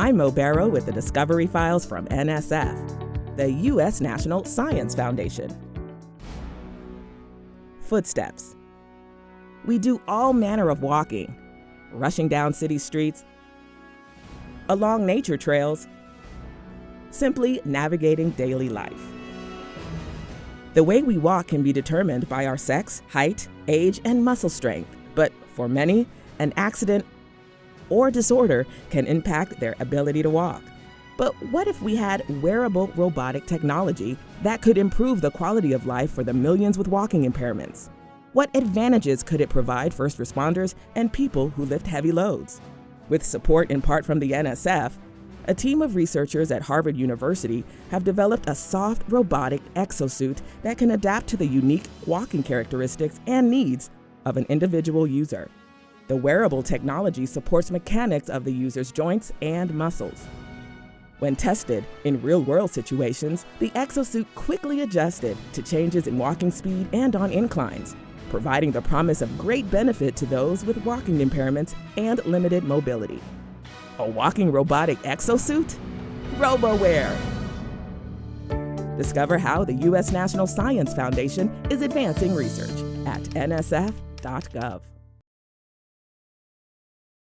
I'm Mo Barrow with the Discovery Files from NSF, the U.S. National Science Foundation. Footsteps. We do all manner of walking, rushing down city streets, along nature trails, simply navigating daily life. The way we walk can be determined by our sex, height, age, and muscle strength, but for many, an accident or disorder can impact their ability to walk. But what if we had wearable robotic technology that could improve the quality of life for the millions with walking impairments? What advantages could it provide first responders and people who lift heavy loads? With support in part from the NSF, a team of researchers at Harvard University have developed a soft robotic exosuit that can adapt to the unique walking characteristics and needs of an individual user. The wearable technology supports mechanics of the user's joints and muscles. When tested in real-world situations, the exosuit quickly adjusted to changes in walking speed and on inclines, providing the promise of great benefit to those with walking impairments and limited mobility. A walking robotic exosuit? RoboWear! Discover how the U.S. National Science Foundation is advancing research at nsf.gov.